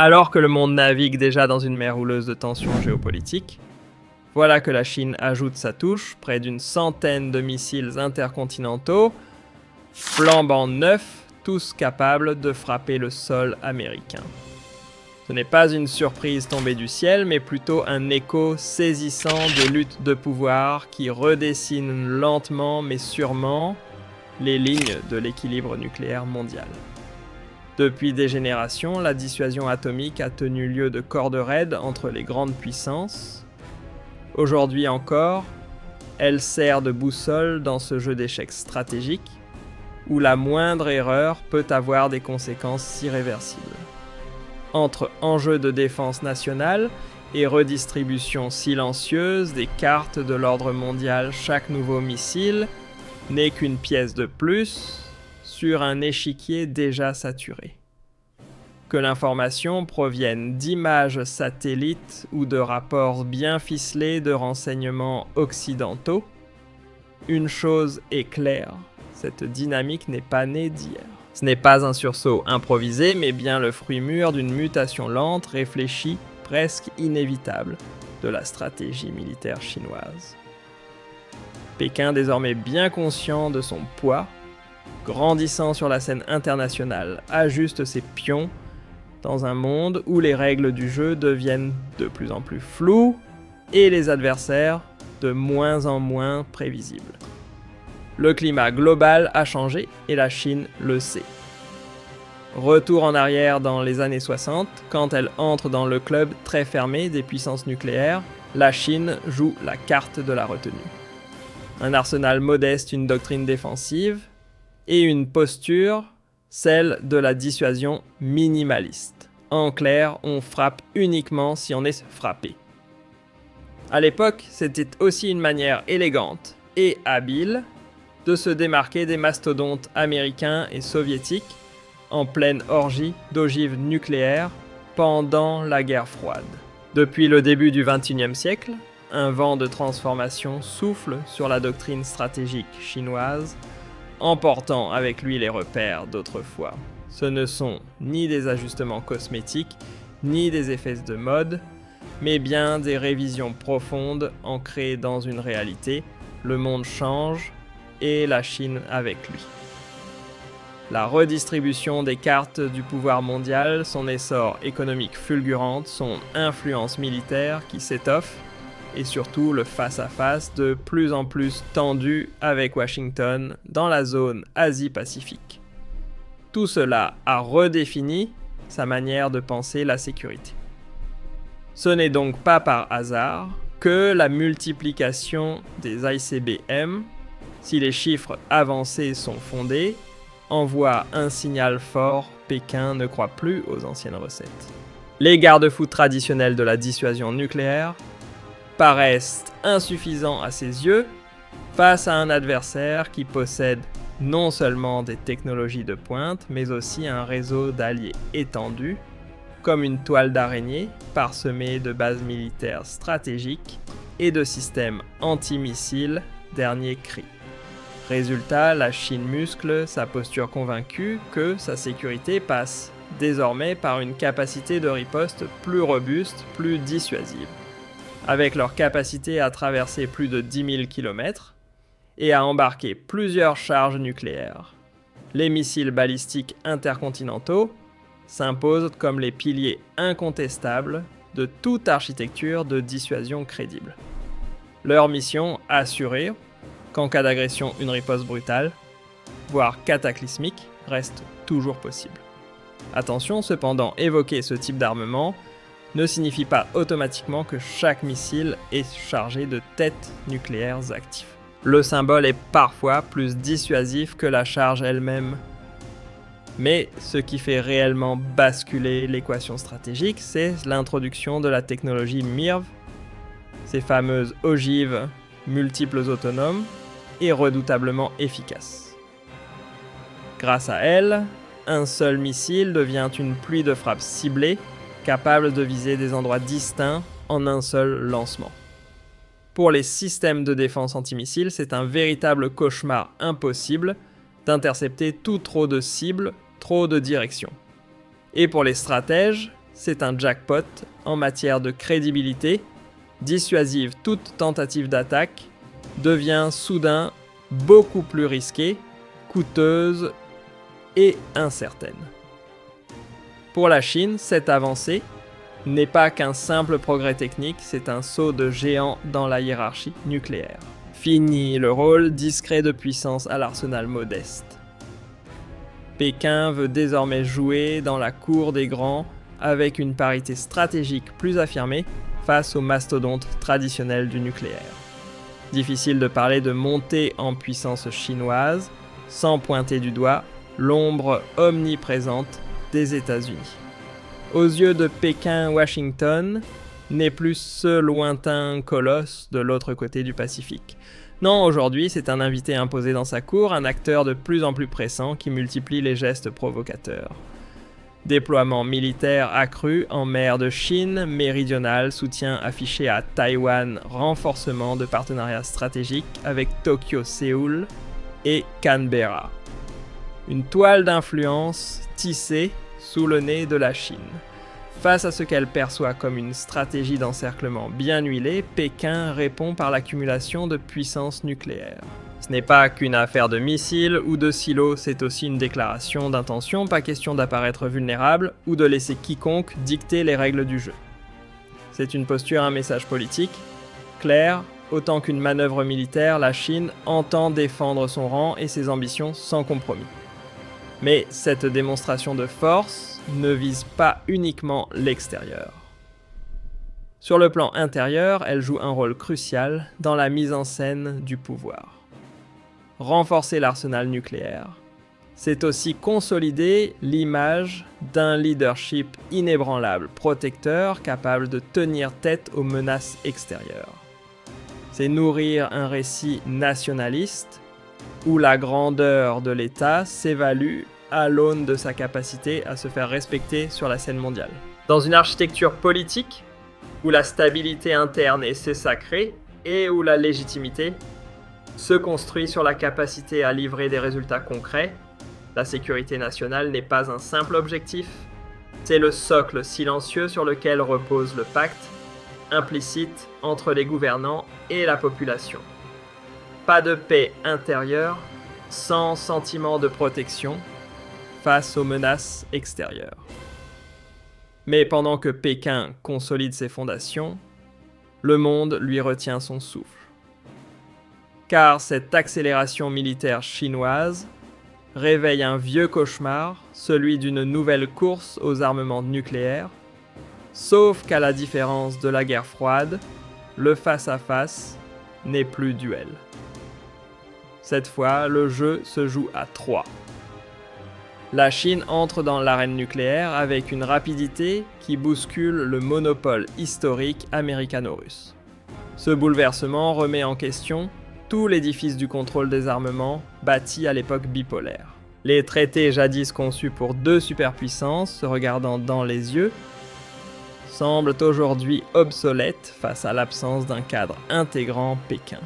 Alors que le monde navigue déjà dans une mer houleuse de tensions géopolitiques, voilà que la Chine ajoute sa touche, près d'une centaine de missiles intercontinentaux, flambant neufs, tous capables de frapper le sol américain. Ce n'est pas une surprise tombée du ciel, mais plutôt un écho saisissant de luttes de pouvoir qui redessine lentement mais sûrement les lignes de l'équilibre nucléaire mondial. Depuis des générations, la dissuasion atomique a tenu lieu de corde raide entre les grandes puissances. Aujourd'hui encore, elle sert de boussole dans ce jeu d'échecs stratégique où la moindre erreur peut avoir des conséquences irréversibles. Entre enjeux de défense nationale et redistribution silencieuse des cartes de l'ordre mondial, chaque nouveau missile n'est qu'une pièce de plus sur un échiquier déjà saturé. Que l'information provienne d'images satellites ou de rapports bien ficelés de renseignements occidentaux, une chose est claire, cette dynamique n'est pas née d'hier. Ce n'est pas un sursaut improvisé, mais bien le fruit mûr d'une mutation lente, réfléchie, presque inévitable, de la stratégie militaire chinoise. Pékin, désormais bien conscient de son poids, grandissant sur la scène internationale, ajuste ses pions dans un monde où les règles du jeu deviennent de plus en plus floues et les adversaires de moins en moins prévisibles. Le climat global a changé et la Chine le sait. Retour en arrière dans les années 60, quand elle entre dans le club très fermé des puissances nucléaires, la Chine joue la carte de la retenue. Un arsenal modeste, une doctrine défensive et une posture, celle de la dissuasion minimaliste. En clair, on frappe uniquement si on est frappé. À l'époque, c'était aussi une manière élégante et habile de se démarquer des mastodontes américains et soviétiques en pleine orgie d'ogives nucléaires pendant la guerre froide. Depuis le début du XXIe siècle, un vent de transformation souffle sur la doctrine stratégique chinoise, emportant avec lui les repères d'autrefois. Ce ne sont ni des ajustements cosmétiques, ni des effets de mode, mais bien des révisions profondes ancrées dans une réalité. Le monde change et la Chine avec lui. La redistribution des cartes du pouvoir mondial, son essor économique fulgurant, son influence militaire qui s'étoffe, et surtout le face-à-face de plus en plus tendu avec Washington dans la zone Asie-Pacifique. Tout cela a redéfini sa manière de penser la sécurité. Ce n'est donc pas par hasard que la multiplication des ICBM, si les chiffres avancés sont fondés, envoie un signal fort, Pékin ne croit plus aux anciennes recettes. Les garde-fous traditionnels de la dissuasion nucléaire paraissent insuffisants à ses yeux face à un adversaire qui possède non seulement des technologies de pointe, mais aussi un réseau d'alliés étendu, comme une toile d'araignée parsemée de bases militaires stratégiques et de systèmes antimissiles dernier cri. Résultat, la Chine muscle sa posture convaincue que sa sécurité passe désormais par une capacité de riposte plus robuste, plus dissuasive. Avec leur capacité à traverser plus de 10 000 km et à embarquer plusieurs charges nucléaires, les missiles balistiques intercontinentaux s'imposent comme les piliers incontestables de toute architecture de dissuasion crédible. Leur mission, assurer qu'en cas d'agression, une riposte brutale, voire cataclysmique, reste toujours possible. Attention cependant, évoquer ce type d'armement ne signifie pas automatiquement que chaque missile est chargé de têtes nucléaires actives. Le symbole est parfois plus dissuasif que la charge elle-même. Mais ce qui fait réellement basculer l'équation stratégique, c'est l'introduction de la technologie MIRV, ces fameuses ogives multiples autonomes et redoutablement efficaces. Grâce à elles, un seul missile devient une pluie de frappes ciblées, capable de viser des endroits distincts en un seul lancement. Pour les systèmes de défense antimissiles, c'est un véritable cauchemar impossible d'intercepter tout trop de cibles, trop de directions. Et pour les stratèges, c'est un jackpot en matière de crédibilité. Dissuasive, toute tentative d'attaque devient soudain beaucoup plus risquée, coûteuse et incertaine. Pour la Chine, cette avancée n'est pas qu'un simple progrès technique, c'est un saut de géant dans la hiérarchie nucléaire. Fini le rôle discret de puissance à l'arsenal modeste. Pékin veut désormais jouer dans la cour des grands avec une parité stratégique plus affirmée face aux mastodontes traditionnels du nucléaire. Difficile de parler de montée en puissance chinoise sans pointer du doigt l'ombre omniprésente des États-Unis. Aux yeux de Pékin, Washington n'est plus ce lointain colosse de l'autre côté du Pacifique. Non, aujourd'hui, c'est un invité imposé dans sa cour, un acteur de plus en plus pressant qui multiplie les gestes provocateurs. Déploiement militaire accru en mer de Chine méridionale, soutien affiché à Taïwan, renforcement de partenariats stratégiques avec Tokyo, Séoul et Canberra. Une toile d'influence tissée sous le nez de la Chine. Face à ce qu'elle perçoit comme une stratégie d'encerclement bien huilée, Pékin répond par l'accumulation de puissance nucléaire. Ce n'est pas qu'une affaire de missiles ou de silos, c'est aussi une déclaration d'intention, pas question d'apparaître vulnérable ou de laisser quiconque dicter les règles du jeu. C'est une posture, un message politique, clair, autant qu'une manœuvre militaire, la Chine entend défendre son rang et ses ambitions sans compromis. Mais cette démonstration de force ne vise pas uniquement l'extérieur. Sur le plan intérieur, elle joue un rôle crucial dans la mise en scène du pouvoir. Renforcer l'arsenal nucléaire, c'est aussi consolider l'image d'un leadership inébranlable, protecteur, capable de tenir tête aux menaces extérieures. C'est nourrir un récit nationaliste où la grandeur de l'État s'évalue à l'aune de sa capacité à se faire respecter sur la scène mondiale. Dans une architecture politique où la stabilité interne est sacrée et où la légitimité se construit sur la capacité à livrer des résultats concrets, la sécurité nationale n'est pas un simple objectif, c'est le socle silencieux sur lequel repose le pacte implicite entre les gouvernants et la population. Pas de paix intérieure sans sentiment de protection face aux menaces extérieures. Mais pendant que Pékin consolide ses fondations, le monde lui retient son souffle. Car cette accélération militaire chinoise réveille un vieux cauchemar, celui d'une nouvelle course aux armements nucléaires, sauf qu'à la différence de la guerre froide, le face-à-face n'est plus duel. Cette fois, le jeu se joue à 3. La Chine entre dans l'arène nucléaire avec une rapidité qui bouscule le monopole historique américano-russe. Ce bouleversement remet en question tout l'édifice du contrôle des armements bâti à l'époque bipolaire. Les traités jadis conçus pour 2 superpuissances se regardant dans les yeux semblent aujourd'hui obsolètes face à l'absence d'un cadre intégrant Pékin.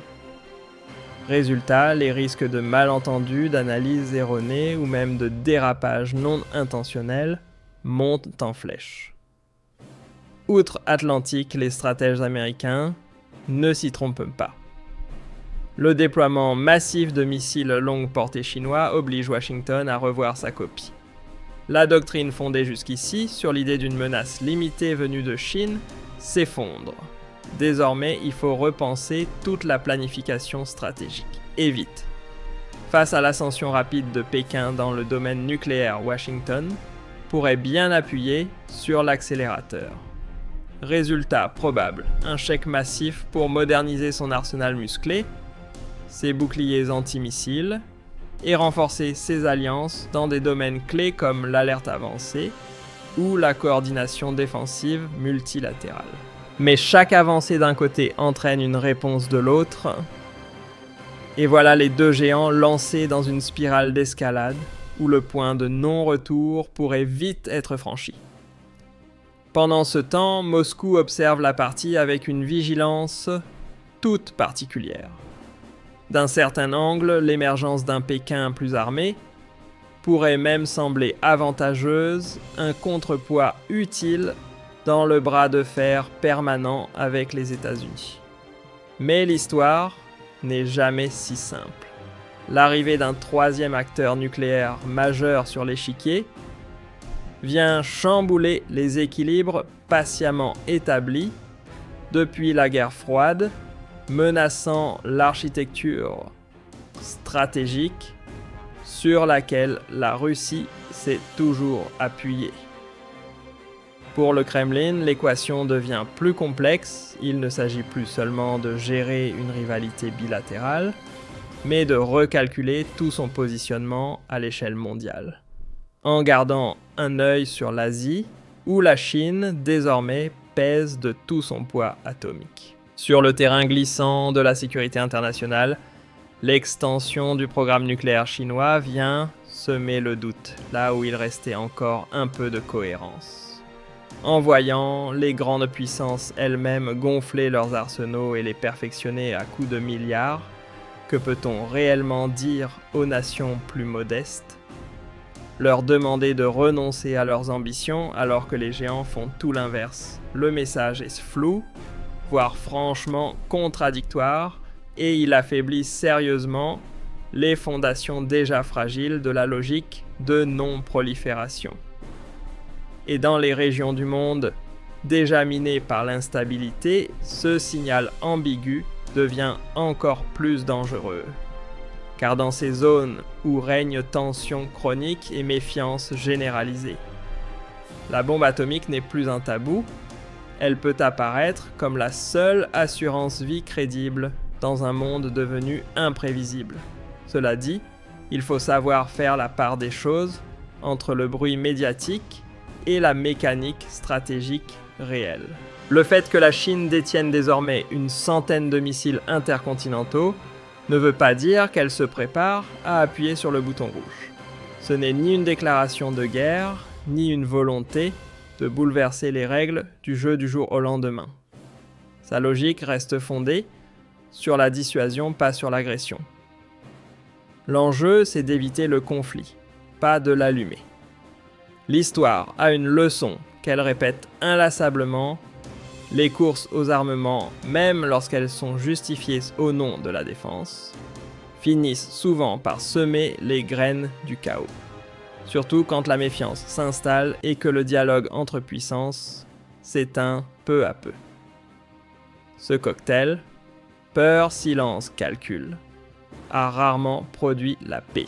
Résultat, les risques de malentendus, d'analyses erronées ou même de dérapages non intentionnels montent en flèche. Outre-Atlantique, les stratèges américains ne s'y trompent pas. Le déploiement massif de missiles longue portée chinois oblige Washington à revoir sa copie. La doctrine fondée jusqu'ici sur l'idée d'une menace limitée venue de Chine s'effondre. Désormais, il faut repenser toute la planification stratégique. Et vite. Face à l'ascension rapide de Pékin dans le domaine nucléaire, Washington pourrait bien appuyer sur l'accélérateur. Résultat probable, un chèque massif pour moderniser son arsenal musclé, ses boucliers antimissiles, et renforcer ses alliances dans des domaines clés comme l'alerte avancée ou la coordination défensive multilatérale. Mais chaque avancée d'un côté entraîne une réponse de l'autre, et voilà les 2 géants lancés dans une spirale d'escalade où le point de non-retour pourrait vite être franchi. Pendant ce temps, Moscou observe la partie avec une vigilance toute particulière. D'un certain angle, l'émergence d'un Pékin plus armé pourrait même sembler avantageuse, un contrepoids utile dans le bras de fer permanent avec les États-Unis. Mais l'histoire n'est jamais si simple. L'arrivée d'un troisième acteur nucléaire majeur sur l'échiquier vient chambouler les équilibres patiemment établis depuis la guerre froide, menaçant l'architecture stratégique sur laquelle la Russie s'est toujours appuyée. Pour le Kremlin, l'équation devient plus complexe, il ne s'agit plus seulement de gérer une rivalité bilatérale, mais de recalculer tout son positionnement à l'échelle mondiale, en gardant un œil sur l'Asie, où la Chine, désormais, pèse de tout son poids atomique. Sur le terrain glissant de la sécurité internationale, l'extension du programme nucléaire chinois vient semer le doute, là où il restait encore un peu de cohérence. En voyant les grandes puissances elles-mêmes gonfler leurs arsenaux et les perfectionner à coups de milliards, que peut-on réellement dire aux nations plus modestes ? Leur demander de renoncer à leurs ambitions alors que les géants font tout l'inverse. Le message est flou, voire franchement contradictoire, et il affaiblit sérieusement les fondations déjà fragiles de la logique de non-prolifération. Et dans les régions du monde déjà minées par l'instabilité, ce signal ambigu devient encore plus dangereux. Car dans ces zones où règne tension chronique et méfiance généralisée, la bombe atomique n'est plus un tabou, elle peut apparaître comme la seule assurance vie crédible dans un monde devenu imprévisible. Cela dit, il faut savoir faire la part des choses entre le bruit médiatique et la mécanique stratégique réelle. Le fait que la Chine détienne désormais une centaine de missiles intercontinentaux ne veut pas dire qu'elle se prépare à appuyer sur le bouton rouge. Ce n'est ni une déclaration de guerre, ni une volonté de bouleverser les règles du jeu du jour au lendemain. Sa logique reste fondée sur la dissuasion, pas sur l'agression. L'enjeu, c'est d'éviter le conflit, pas de l'allumer. L'histoire a une leçon qu'elle répète inlassablement. Les courses aux armements, même lorsqu'elles sont justifiées au nom de la défense, finissent souvent par semer les graines du chaos. Surtout quand la méfiance s'installe et que le dialogue entre puissances s'éteint peu à peu. Ce cocktail, peur, silence, calcul, a rarement produit la paix.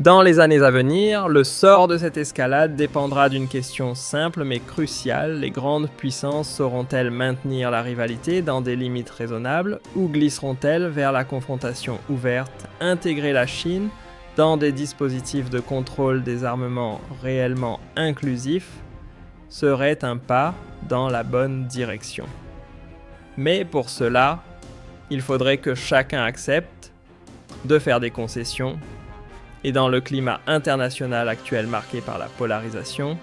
Dans les années à venir, le sort de cette escalade dépendra d'une question simple mais cruciale. Les grandes puissances sauront-elles maintenir la rivalité dans des limites raisonnables ou glisseront-elles vers la confrontation ouverte, intégrer la Chine dans des dispositifs de contrôle des armements réellement inclusifs serait un pas dans la bonne direction. Mais pour cela, il faudrait que chacun accepte de faire des concessions. Et dans le climat international actuel marqué par la polarisation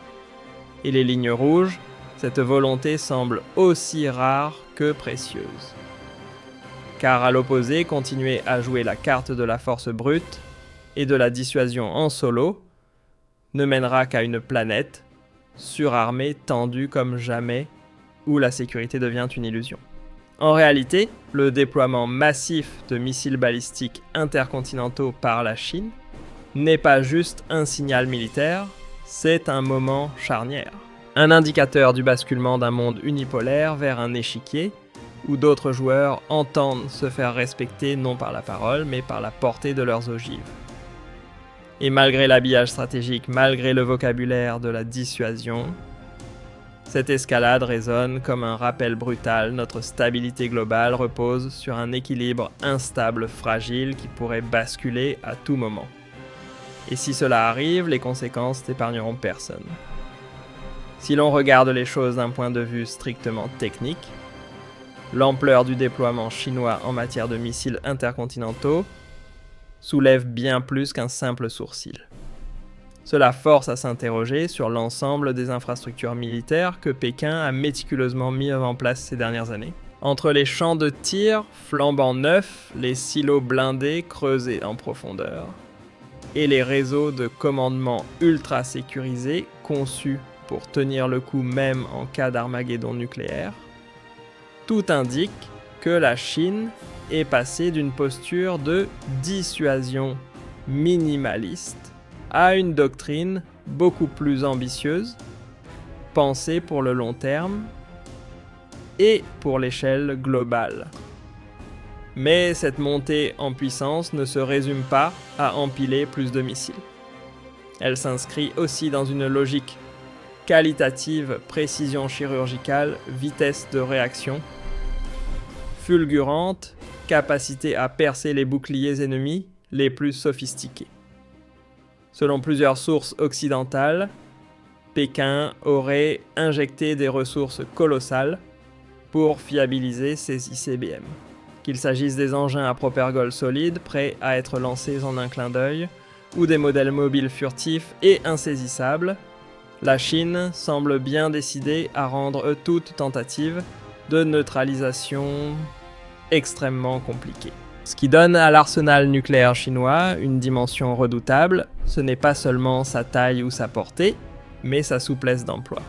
et les lignes rouges, cette volonté semble aussi rare que précieuse. Car à l'opposé, continuer à jouer la carte de la force brute et de la dissuasion en solo ne mènera qu'à une planète surarmée, tendue comme jamais, où la sécurité devient une illusion. En réalité, le déploiement massif de missiles balistiques intercontinentaux par la Chine n'est pas juste un signal militaire, c'est un moment charnière. Un indicateur du basculement d'un monde unipolaire vers un échiquier, où d'autres joueurs entendent se faire respecter non par la parole, mais par la portée de leurs ogives. Et malgré l'habillage stratégique, malgré le vocabulaire de la dissuasion, cette escalade résonne comme un rappel brutal. Notre stabilité globale repose sur un équilibre instable, fragile, qui pourrait basculer à tout moment. Et si cela arrive, les conséquences n'épargneront personne. Si l'on regarde les choses d'un point de vue strictement technique, l'ampleur du déploiement chinois en matière de missiles intercontinentaux soulève bien plus qu'un simple sourcil. Cela force à s'interroger sur l'ensemble des infrastructures militaires que Pékin a méticuleusement mis en place ces dernières années. Entre les champs de tir flambant neufs, les silos blindés creusés en profondeur, et les réseaux de commandement ultra sécurisés conçus pour tenir le coup même en cas d'Armageddon nucléaire, tout indique que la Chine est passée d'une posture de dissuasion minimaliste à une doctrine beaucoup plus ambitieuse, pensée pour le long terme et pour l'échelle globale. Mais cette montée en puissance ne se résume pas à empiler plus de missiles. Elle s'inscrit aussi dans une logique qualitative, précision chirurgicale, vitesse de réaction, fulgurante, capacité à percer les boucliers ennemis les plus sophistiqués. Selon plusieurs sources occidentales, Pékin aurait injecté des ressources colossales pour fiabiliser ses ICBM. Qu'il s'agisse des engins à propergol solide prêts à être lancés en un clin d'œil, ou des modèles mobiles furtifs et insaisissables, la Chine semble bien décidée à rendre toute tentative de neutralisation extrêmement compliquée. Ce qui donne à l'arsenal nucléaire chinois une dimension redoutable, ce n'est pas seulement sa taille ou sa portée, mais sa souplesse d'emploi.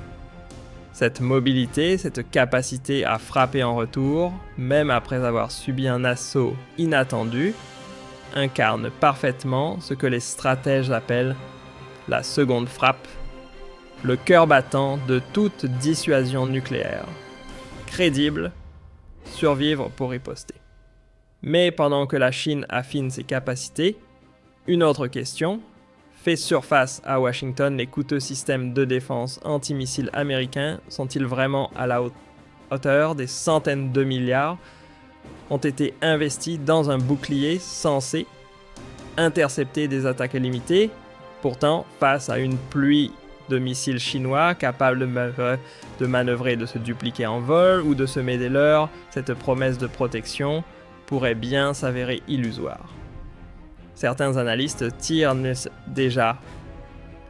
Cette mobilité, cette capacité à frapper en retour, même après avoir subi un assaut inattendu, incarne parfaitement ce que les stratèges appellent la seconde frappe, le cœur battant de toute dissuasion nucléaire. Crédible, survivre pour riposter. Mais pendant que la Chine affine ses capacités, une autre question fait surface à Washington. Les coûteux systèmes de défense antimissiles américains sont-ils vraiment à la hauteur des centaines de milliards ont été investis dans un bouclier censé intercepter des attaques illimitées? Pourtant, face à une pluie de missiles chinois capables de manœuvrer, de se dupliquer en vol ou de semer des leurres, cette promesse de protection pourrait bien s'avérer illusoire. Certains analystes tirent déjà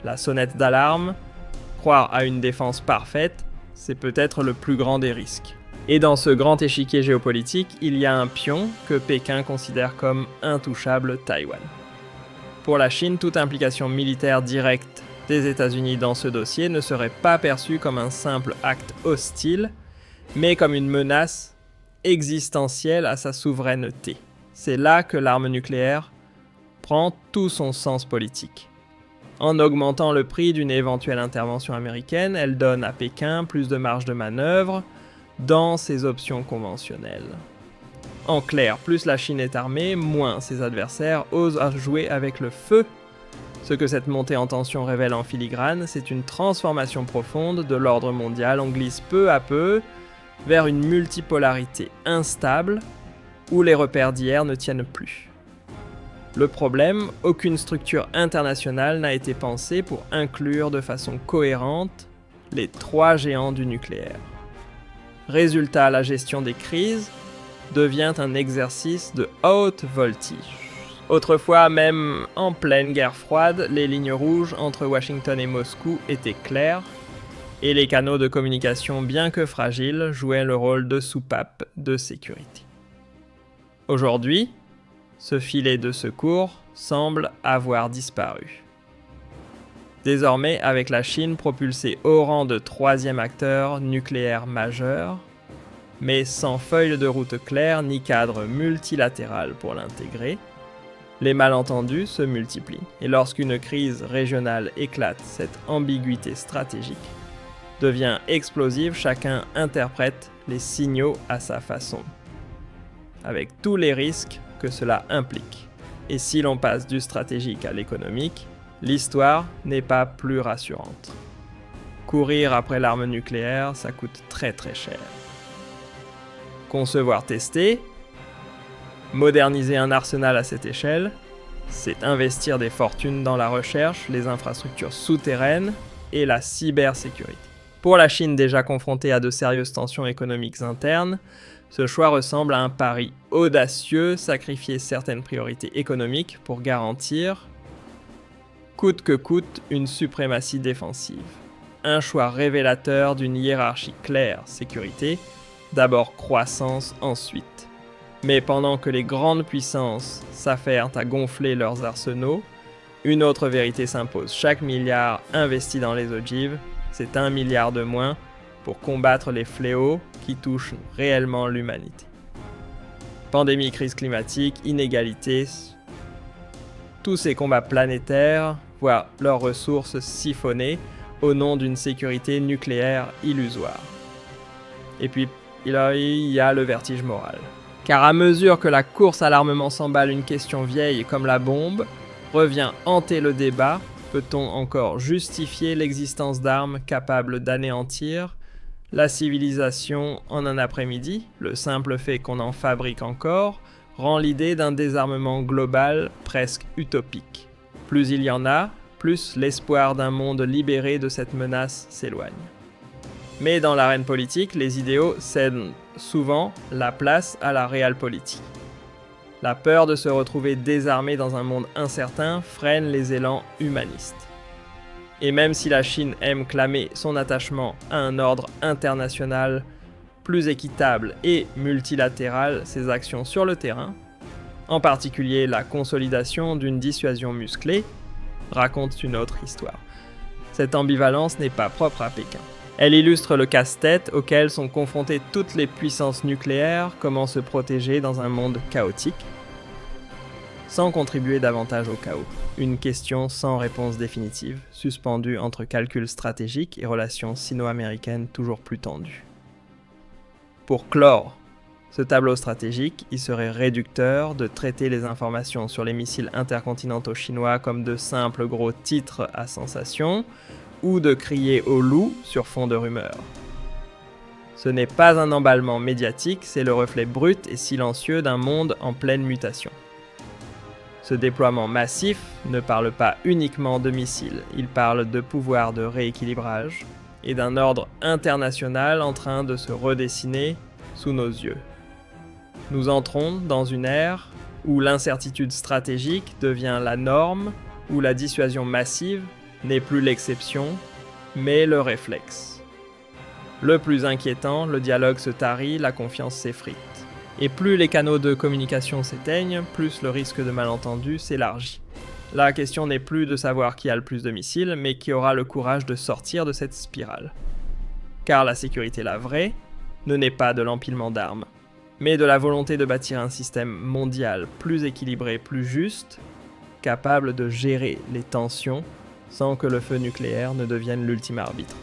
la sonnette d'alarme. Croire à une défense parfaite, c'est peut-être le plus grand des risques. Et dans ce grand échiquier géopolitique, il y a un pion que Pékin considère comme intouchable: Taïwan. Pour la Chine, toute implication militaire directe des États-Unis dans ce dossier ne serait pas perçue comme un simple acte hostile, mais comme une menace existentielle à sa souveraineté. C'est là que l'arme nucléaire prend tout son sens politique. En augmentant le prix d'une éventuelle intervention américaine, elle donne à Pékin plus de marge de manœuvre dans ses options conventionnelles. En clair, plus la Chine est armée, moins ses adversaires osent jouer avec le feu. Ce que cette montée en tension révèle en filigrane, c'est une transformation profonde de l'ordre mondial. On glisse peu à peu vers une multipolarité instable où les repères d'hier ne tiennent plus. Le problème, aucune structure internationale n'a été pensée pour inclure de façon cohérente les trois géants du nucléaire. Résultat, la gestion des crises devient un exercice de haute voltige. Autrefois, même en pleine guerre froide, les lignes rouges entre Washington et Moscou étaient claires, et les canaux de communication, bien que fragiles, jouaient le rôle de soupape de sécurité. Aujourd'hui, ce filet de secours semble avoir disparu. Désormais, avec la Chine propulsée au rang de troisième acteur nucléaire majeur, mais sans feuille de route claire ni cadre multilatéral pour l'intégrer, les malentendus se multiplient. Et lorsqu'une crise régionale éclate, cette ambiguïté stratégique devient explosive, chacun interprète les signaux à sa façon, avec tous les risques que cela implique. Et si l'on passe du stratégique à l'économique, l'histoire n'est pas plus rassurante. Courir après l'arme nucléaire, ça coûte très très cher. Concevoir, tester, moderniser un arsenal à cette échelle, c'est investir des fortunes dans la recherche, les infrastructures souterraines et la cybersécurité. Pour la Chine déjà confrontée à de sérieuses tensions économiques internes, ce choix ressemble à un pari audacieux, sacrifier certaines priorités économiques pour garantir, coûte que coûte, une suprématie défensive. Un choix révélateur d'une hiérarchie claire, sécurité, d'abord croissance, ensuite. Mais pendant que les grandes puissances s'affairent à gonfler leurs arsenaux, une autre vérité s'impose. Chaque milliard investi dans les ogives c'est 1 milliard de moins pour combattre les fléaux qui touchent réellement l'humanité. Pandémie, crise climatique, inégalités, tous ces combats planétaires voient leurs ressources siphonnées au nom d'une sécurité nucléaire illusoire. Et puis, il y a le vertige moral. Car à mesure que la course à l'armement s'emballe une question vieille comme la bombe, revient hanter le débat, peut-on encore justifier l'existence d'armes capables d'anéantir la civilisation en un après-midi? Le simple fait qu'on en fabrique encore rend l'idée d'un désarmement global presque utopique. Plus il y en a, plus l'espoir d'un monde libéré de cette menace s'éloigne. Mais dans l'arène politique, les idéaux cèdent souvent la place à la realpolitik. La peur de se retrouver désarmé dans un monde incertain freine les élans humanistes. Et même si la Chine aime clamer son attachement à un ordre international plus équitable et multilatéral, ses actions sur le terrain, en particulier la consolidation d'une dissuasion musclée, racontent une autre histoire. Cette ambivalence n'est pas propre à Pékin. Elle illustre le casse-tête auquel sont confrontées toutes les puissances nucléaires, comment se protéger dans un monde chaotique, sans contribuer davantage au chaos. Une question sans réponse définitive, suspendue entre calculs stratégiques et relations sino-américaines toujours plus tendues. Pour clore ce tableau stratégique, il serait réducteur de traiter les informations sur les missiles intercontinentaux chinois comme de simples gros titres à sensation, ou de crier au loup sur fond de rumeurs. Ce n'est pas un emballement médiatique, c'est le reflet brut et silencieux d'un monde en pleine mutation. Ce déploiement massif ne parle pas uniquement de missiles, il parle de pouvoir de rééquilibrage et d'un ordre international en train de se redessiner sous nos yeux. Nous entrons dans une ère où l'incertitude stratégique devient la norme, où la dissuasion massive n'est plus l'exception, mais le réflexe. Le plus inquiétant, le dialogue se tarit, la confiance s'effrite. Et plus les canaux de communication s'éteignent, plus le risque de malentendu s'élargit. La question n'est plus de savoir qui a le plus de missiles, mais qui aura le courage de sortir de cette spirale. Car la sécurité, la vraie, ne naît pas de l'empilement d'armes, mais de la volonté de bâtir un système mondial plus équilibré, plus juste, capable de gérer les tensions sans que le feu nucléaire ne devienne l'ultime arbitre.